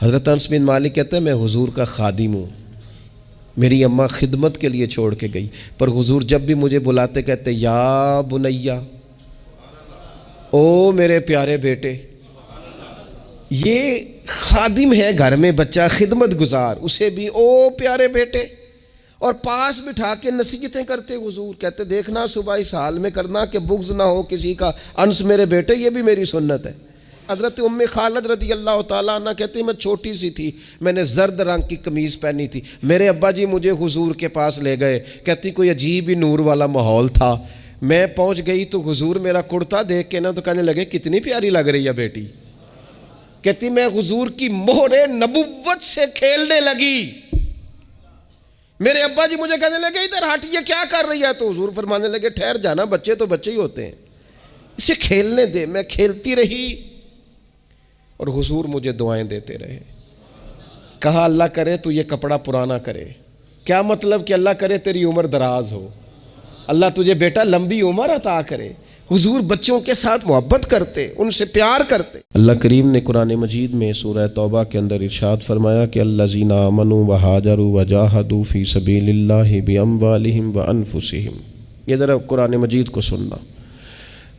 حضرت انس بن مالک کہتے ہیں میں حضور کا خادم ہوں، میری اماں خدمت کے لیے چھوڑ کے گئی، پر حضور جب بھی مجھے بلاتے کہتے یا بنیا، او میرے پیارے بیٹے۔ یہ خادم ہے گھر میں، بچہ خدمت گزار، اسے بھی او پیارے بیٹے، اور پاس بٹھا کے نصیحتیں کرتے حضور، کہتے دیکھنا صبح اس حال میں کرنا کہ بغض نہ ہو کسی کا، انس میرے بیٹے یہ بھی میری سنت ہے۔ حضرت ام خالد رضی اللہ تعالیٰ عنہ کہتی میں چھوٹی سی تھی، میں نے زرد رنگ کی قمیض پہنی تھی، میرے ابا جی مجھے حضور کے پاس لے گئے، کہتی کوئی عجیب ہی نور والا ماحول تھا، میں پہنچ گئی تو حضور میرا کرتا دیکھ کے نا تو کہنے لگے کتنی پیاری لگ رہی ہے بیٹی، کہتی میں حضور کی مہر نبوت سے کھیلنے لگی، میرے ابا جی مجھے کہنے لگے ادھر ہٹ یہ کیا کر رہی ہے، تو حضور فرمانے لگے ٹھہر جانا، بچے تو بچے ہی ہوتے ہیں، اسے کھیلنے دے۔ میں کھیلتی رہی اور حضور مجھے دعائیں دیتے رہے۔ کہا اللہ کرے تو یہ کپڑا پرانا کرے، کیا مطلب کہ اللہ کرے تیری عمر دراز ہو، اللہ تجھے بیٹا لمبی عمر عطا کرے۔ حضور بچوں کے ساتھ محبت کرتے، ان سے پیار کرتے۔ اللہ کریم نے قرآن مجید میں سورہ توبہ کے اندر ارشاد فرمایا کہ الذین آمنوا وہاجروا وجاہدوا فی سبیل اللہ باموالہم وانفسہم۔ یہ ذرا قرآن مجید کو سننا،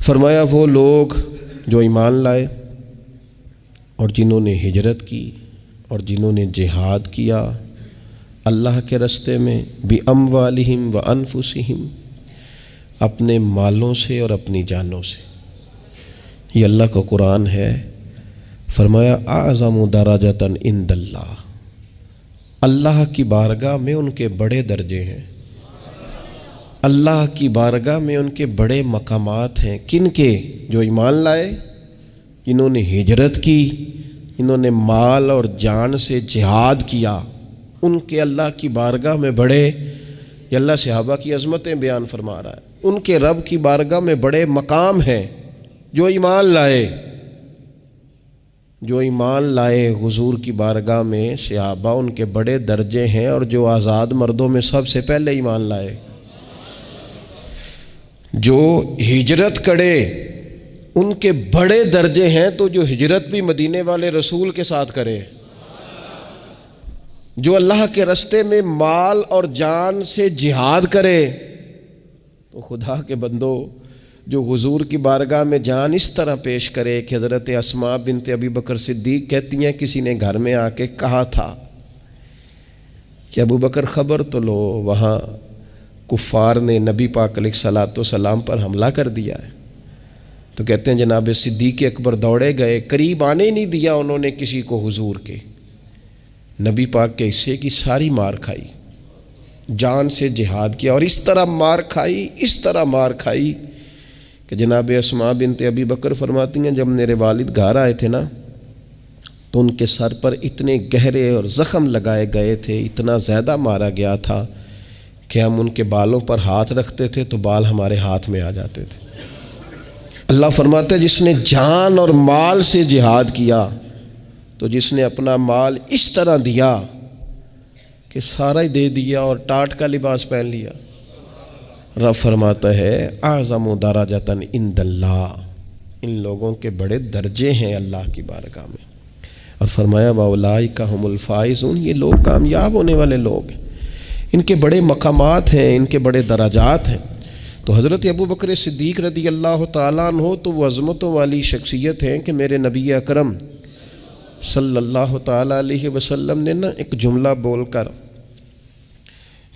فرمایا وہ لوگ جو ایمان لائے اور جنہوں نے ہجرت کی اور جنہوں نے جہاد کیا اللہ کے راستے میں، باموالہم وانفسہم، اپنے مالوں سے اور اپنی جانوں سے۔ یہ اللہ کا قرآن ہے۔ فرمایا اعظم درجۃ عند اللہ، اللہ کی بارگاہ میں ان کے بڑے درجے ہیں، اللہ کی بارگاہ میں ان کے بڑے مقامات ہیں۔ کن کے؟ جو ایمان لائے، جنہوں نے ہجرت کی، جنہوں نے مال اور جان سے جہاد کیا، ان کے اللہ کی بارگاہ میں بڑے، یہ اللہ صحابہ کی عظمتیں بیان فرما رہا ہے، ان کے رب کی بارگاہ میں بڑے مقام ہیں۔ جو ایمان لائے، جو ایمان لائے حضور کی بارگاہ میں صحابہ، ان کے بڑے درجے ہیں، اور جو آزاد مردوں میں سب سے پہلے ایمان لائے، جو ہجرت کرے ان کے بڑے درجے ہیں، تو جو ہجرت بھی مدینے والے رسول کے ساتھ کرے، جو اللہ کے راستے میں مال اور جان سے جہاد کرے، تو خدا کے بندو جو حضور کی بارگاہ میں جان اس طرح پیش کرے کہ حضرت اسماء بنت ابی بکر صدیق کہتی ہیں کسی نے گھر میں آ کے کہا تھا کہ ابو بکر خبر تو لو، وہاں کفار نے نبی پاک علیہ الصلوۃ والسلام پر حملہ کر دیا ہے۔ تو کہتے ہیں جناب صدیق اکبر دوڑے گئے، قریب آنے ہی نہیں دیا انہوں نے کسی کو حضور کے، نبی پاک کے حصے کی ساری مار کھائی، جان سے جہاد کیا، اور اس طرح مار کھائی، اس طرح مار کھائی کہ جناب اسماء بنت ابی بکر فرماتی ہیں جب میرے والد گھر آئے تھے نا تو ان کے سر پر اتنے گہرے اور زخم لگائے گئے تھے، اتنا زیادہ مارا گیا تھا کہ ہم ان کے بالوں پر ہاتھ رکھتے تھے تو بال ہمارے ہاتھ میں آ جاتے تھے۔ اللہ فرماتا ہے جس نے جان اور مال سے جہاد کیا، تو جس نے اپنا مال اس طرح دیا کہ سارا ہی دے دیا اور ٹاٹ کا لباس پہن لیا، رب فرماتا ہے اعظم درجۃ عند اللہ، ان لوگوں کے بڑے درجے ہیں اللہ کی بارگاہ میں، اور فرمایا واولئک ھم الفائزون، یہ لوگ کامیاب ہونے والے لوگ ہیں، ان کے بڑے مقامات ہیں، ان کے بڑے درجات ہیں۔ تو حضرت ابو بکر صدیق رضی اللہ تعالیٰ عنہ تو وہ عظمتوں والی شخصیت ہیں کہ میرے نبی اکرم صلی اللہ تعالیٰ علیہ وسلم نے نا ایک جملہ بول کر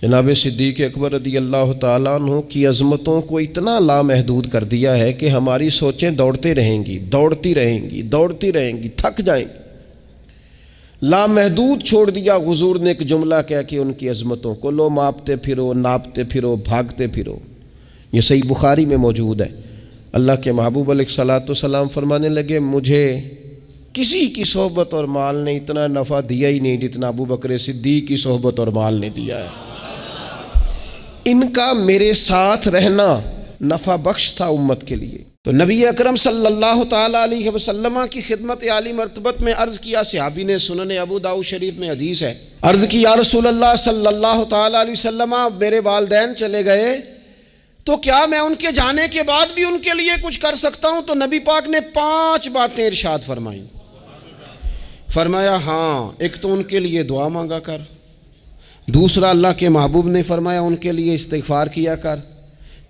جناب صدیق اکبر رضی اللہ تعالیٰ عنہ کی عظمتوں کو اتنا لامحدود کر دیا ہے کہ ہماری سوچیں دوڑتے رہیں گی، دوڑتی رہیں گی، دوڑتی رہیں گی، تھک جائیں گی۔ لامحدود چھوڑ دیا حضور نے ایک جملہ کہہ کے ان کی عظمتوں کو، لو ماپتے پھرو، ناپتے پھرو، بھاگتے پھرو۔ یہ صحیح بخاری میں موجود ہے۔ اللہ کے محبوب علیہ الصلوۃ والسلام فرمانے لگے مجھے کسی کی صحبت اور مال نے اتنا نفع دیا ہی نہیں جتنا ابو بکر صدیق کی صحبت اور مال نے دیا ہے۔ ان کا میرے ساتھ رہنا نفع بخش تھا امت کے لیے۔ تو نبی اکرم صلی اللہ تعالیٰ علیہ وسلم کی خدمت عالی مرتبت میں عرض کیا، صحابی نے سنن ابو داؤد شریف میں حدیث ہے، عرض کی یا رسول اللہ صلی اللہ تعالیٰ علیہ وسلم میرے والدین چلے گئے تو کیا میں ان کے جانے کے بعد بھی ان کے لیے کچھ کر سکتا ہوں؟ تو نبی پاک نے 5 باتیں ارشاد فرمائیں۔ فرمایا ہاں ایک تو ان کے لیے دعا مانگا کر، دوسرا اللہ کے محبوب نے فرمایا ان کے لیے استغفار کیا کر،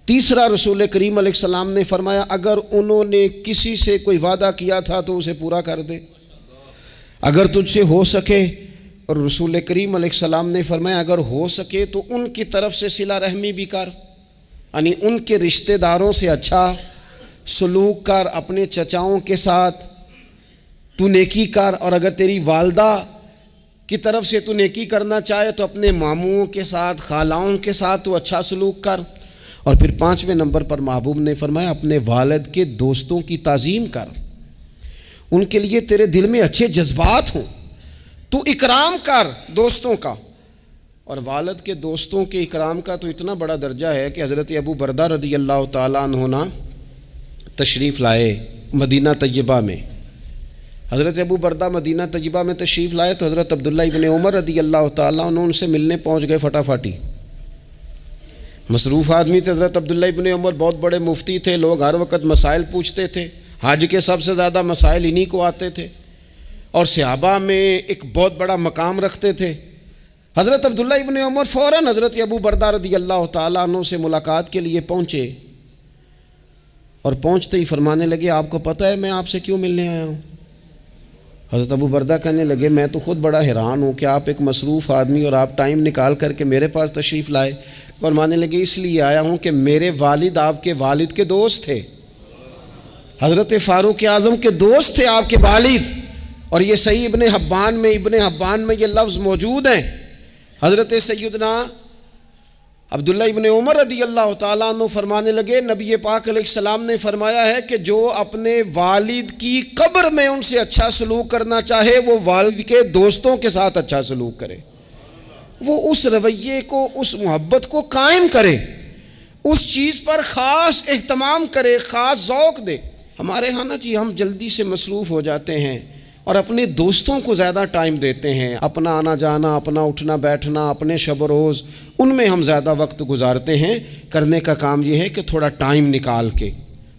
تیسرا رسول کریم علیہ السلام نے فرمایا اگر انہوں نے کسی سے کوئی وعدہ کیا تھا تو اسے پورا کر دے، اگر تجھ سے ہو سکے، اور رسول کریم علیہ السلام نے فرمایا اگر ہو سکے تو ان کی طرف سے صلہ رحمی بھی کر، یعنی ان کے رشتہ داروں سے اچھا سلوک کر، اپنے چچاؤں کے ساتھ تو نیکی کر، اور اگر تیری والدہ کی طرف سے تو نیکی کرنا چاہے تو اپنے ماموں کے ساتھ، خالاؤں کے ساتھ تو اچھا سلوک کر، اور پھر 5ویں نمبر پر محبوب نے فرمایا اپنے والد کے دوستوں کی تعظیم کر، ان کے لیے تیرے دل میں اچھے جذبات ہوں، تو اکرام کر دوستوں کا۔ اور والد کے دوستوں کے اکرام کا تو اتنا بڑا درجہ ہے کہ حضرت ابو بردہ رضی اللہ تعالیٰ عنہ تشریف لائے مدینہ طیبہ میں۔ حضرت ابو بردہ مدینہ طیبہ میں تشریف لائے تو حضرت عبداللہ ابن عمر رضی اللہ تعالیٰ عنہ ان سے ملنے پہنچ گئے فٹافٹی۔ مصروف آدمی تھے حضرت عبداللہ ابن عمر، بہت بڑے مفتی تھے، لوگ ہر وقت مسائل پوچھتے تھے، حج کے سب سے زیادہ مسائل انہی کو آتے تھے، اور صحابہ میں ایک بہت بڑا مقام رکھتے تھے۔ حضرت عبداللہ ابن عمر فوراً حضرت ابو بردہ رضی اللہ تعالیٰ عنہ سے ملاقات کے لیے پہنچے، اور پہنچتے ہی فرمانے لگے آپ کو پتہ ہے میں آپ سے کیوں ملنے آیا ہوں؟ حضرت ابو بردہ کہنے لگے میں تو خود بڑا حیران ہوں کہ آپ ایک مصروف آدمی اور آپ ٹائم نکال کر کے میرے پاس تشریف لائے۔ فرمانے لگے اس لیے آیا ہوں کہ میرے والد آپ کے والد کے دوست تھے، حضرت فاروق اعظم کے دوست تھے آپ کے والد، اور یہ صحیح ابن حبان میں یہ لفظ موجود ہیں۔ حضرت سیدنا عبداللہ ابن عمر رضی اللہ تعالیٰ عنہ فرمانے لگے نبی پاک علیہ السلام نے فرمایا ہے کہ جو اپنے والد کی قبر میں ان سے اچھا سلوک کرنا چاہے وہ والد کے دوستوں کے ساتھ اچھا سلوک کرے، وہ اس رویے کو، اس محبت کو قائم کرے، اس چیز پر خاص اہتمام کرے، خاص ذوق دے۔ ہمارے ہاں نا جی ہم جلدی سے مصروف ہو جاتے ہیں اور اپنے دوستوں کو زیادہ ٹائم دیتے ہیں، اپنا آنا جانا، اپنا اٹھنا بیٹھنا، اپنے شب و روز ان میں ہم زیادہ وقت گزارتے ہیں۔ کرنے کا کام یہ ہے کہ تھوڑا ٹائم نکال کے،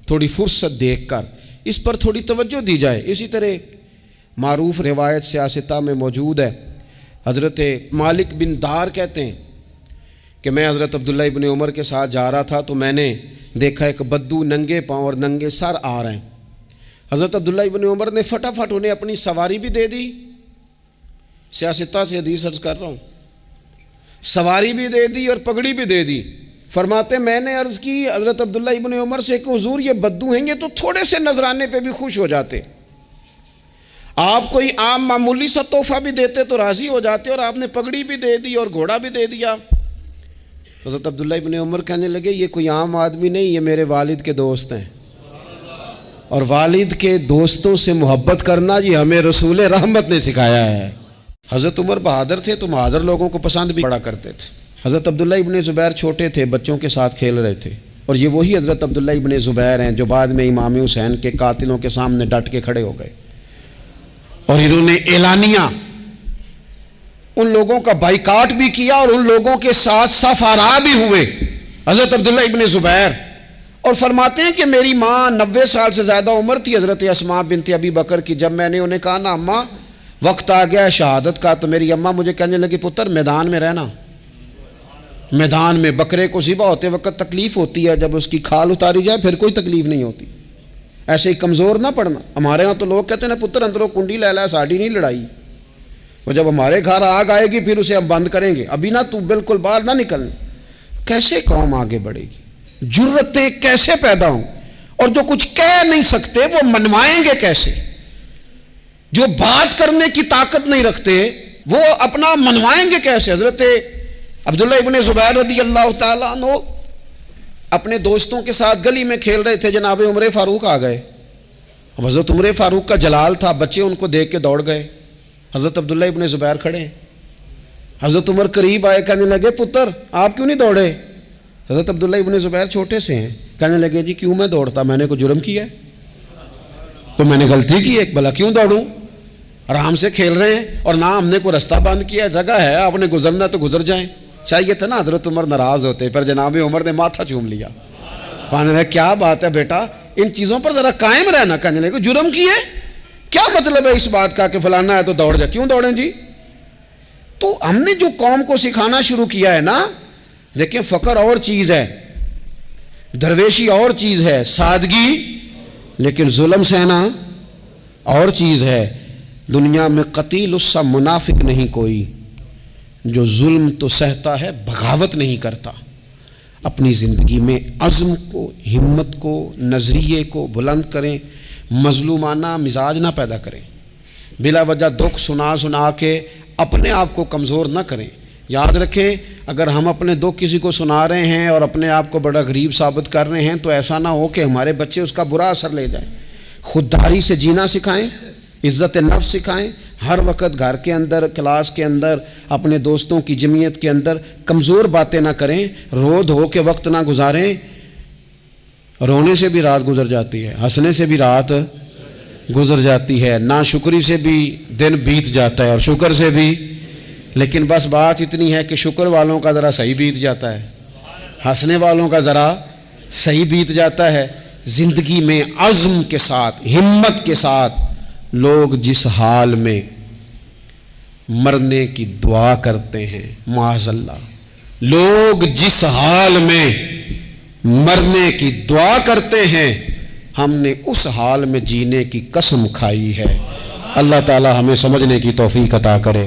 تھوڑی فرصت دیکھ کر اس پر تھوڑی توجہ دی جائے۔ اسی طرح معروف روایت سیاستہ میں موجود ہے، حضرت مالک بن دار کہتے ہیں کہ میں حضرت عبداللہ ابن عمر کے ساتھ جا رہا تھا تو میں نے دیکھا ایک بدو ننگے پاؤں اور ننگے سر آ رہے ہیں۔ حضرت عبداللہ ابن عمر نے فٹافٹ انہیں اپنی سواری بھی دے دی، سیاستہ سے حدیث عرض کر رہا ہوں، سواری بھی دے دی اور پگڑی بھی دے دی۔ فرماتے میں نے عرض کی حضرت عبداللہ ابن عمر سے کہ حضور یہ بدو ہیں، یہ تو تھوڑے سے نذرانے پہ بھی خوش ہو جاتے، آپ کوئی عام معمولی سا تحفہ بھی دیتے تو راضی ہو جاتے، اور آپ نے پگڑی بھی دے دی اور گھوڑا بھی دے دیا۔ حضرت عبداللہ ابن عمر کہنے لگے یہ کوئی عام آدمی نہیں، یہ میرے والد کے دوست ہیں، اور والد کے دوستوں سے محبت کرنا یہ ہمیں رسول رحمت نے سکھایا ہے۔ حضرت عمر بہادر تھے تو بہادر لوگوں کو پسند بھی بڑا کرتے تھے۔ حضرت عبداللہ ابن زبیر چھوٹے تھے، بچوں کے ساتھ کھیل رہے تھے، اور یہ وہی حضرت عبداللہ ابن زبیر ہیں جو بعد میں امام حسین کے قاتلوں کے سامنے ڈٹ کے کھڑے ہو گئے، اور انہوں نے اعلانیہ ان لوگوں کا بائیکاٹ بھی کیا اور ان لوگوں کے ساتھ سفارا بھی ہوئے حضرت عبداللہ ابن زبیر، اور فرماتے ہیں کہ میری ماں 90 سال سے زیادہ عمر تھی حضرت اسماء بنت ابی بکر کی۔ جب میں نے انہیں کہا نا اماں وقت آ گیا ہے شہادت کا، تو میری اماں مجھے کہنے لگی پتر میدان میں رہنا، میدان میں بکرے کو ذبح ہوتے وقت تکلیف ہوتی ہے، جب اس کی کھال اتاری جائے پھر کوئی تکلیف نہیں ہوتی، ایسے ہی کمزور نہ پڑنا۔ ہمارے ہاں تو لوگ کہتے ہیں نا پتر اندروں کنڈی لے لا، ساڑھی نہیں لڑائی، وہ جب ہمارے گھر آگ آئے گی پھر اسے ہم بند کریں گے، ابھی نہ تو بالکل باہر نہ نکلنا۔ کیسے قوم آگے بڑھے گی؟ جرتیں کیسے پیدا ہوں؟ اور جو کچھ کہہ نہیں سکتے وہ منوائیں گے کیسے؟ جو بات کرنے کی طاقت نہیں رکھتے وہ اپنا منوائیں گے کیسے؟ حضرت عبداللہ ابن زبیر رضی اللہ تعالیٰ عنہ اپنے دوستوں کے ساتھ گلی میں کھیل رہے تھے، جناب عمر فاروق آ گئے۔ اب حضرت عمر فاروق کا جلال تھا، بچے ان کو دیکھ کے دوڑ گئے، حضرت عبداللہ ابن زبیر کھڑے ہیں۔ حضرت عمر قریب آئے، کہنے لگے پتر آپ کیوں نہیں دوڑے؟ حضرت عبداللہ ابن زبیر چھوٹے سے ہیں، کہنے لگے جی کیوں میں دوڑتا، میں نے کوئی جرم کیا ہے، تو میں نے غلطی کی ہے، بھلا کیوں دوڑوں؟ آرام سے کھیل رہے ہیں اور نہ ہم نے کوئی رستہ بند کیا، جگہ ہے آپ نے گزرنا تو گزر جائیں۔ چاہیے تھا نا حضرت عمر ناراض ہوتے، پر جناب عمر نے ماتھا چوم لیا، کہنے لگے کیا بات ہے بیٹا ان چیزوں پر ذرا قائم رہنا، کہنے لگے جرم کیے، کیا مطلب ہے اس بات کا کہ فلانا ہے تو دوڑ جا؟ کیوں دوڑیں جی؟ تو ہم نے جو قوم کو سکھانا شروع کیا ہے نا، دیکھیں فقر اور چیز ہے، درویشی اور چیز ہے، سادگی، لیکن ظلم سہنا اور چیز ہے۔ دنیا میں قتیل اس سا منافق نہیں کوئی جو ظلم تو سہتا ہے، بغاوت نہیں کرتا۔ اپنی زندگی میں عزم کو، ہمت کو، نظریے کو بلند کریں، مظلومانہ مزاج نہ پیدا کریں، بلا وجہ دکھ سنا کے اپنے آپ کو کمزور نہ کریں۔ یاد رکھیں، اگر ہم اپنے دکھ کسی کو سنا رہے ہیں اور اپنے آپ کو بڑا غریب ثابت کر رہے ہیں تو ایسا نہ ہو کہ ہمارے بچے اس کا برا اثر لے جائیں۔ خودداری سے جینا سکھائیں، عزت نفس سکھائیں، ہر وقت گھر کے اندر، کلاس کے اندر، اپنے دوستوں کی جمعیت کے اندر کمزور باتیں نہ کریں، رو دھو کے وقت نہ گزاریں۔ رونے سے بھی رات گزر جاتی ہے، ہنسنے سے بھی رات گزر جاتی ہے، ناشکری سے بھی دن بیت جاتا ہے اور شکر سے بھی، لیکن بس بات اتنی ہے کہ شکر والوں کا ذرا صحیح بیت جاتا ہے، ہنسنے والوں کا ذرا صحیح بیت جاتا ہے۔ زندگی میں عزم کے ساتھ، ہمت کے ساتھ لوگ جس حال میں مرنے کی دعا کرتے ہیں، معاذ اللہ، لوگ جس حال میں مرنے کی دعا کرتے ہیں، ہم نے اس حال میں جینے کی قسم کھائی ہے۔ اللہ تعالی ہمیں سمجھنے کی توفیق عطا کرے۔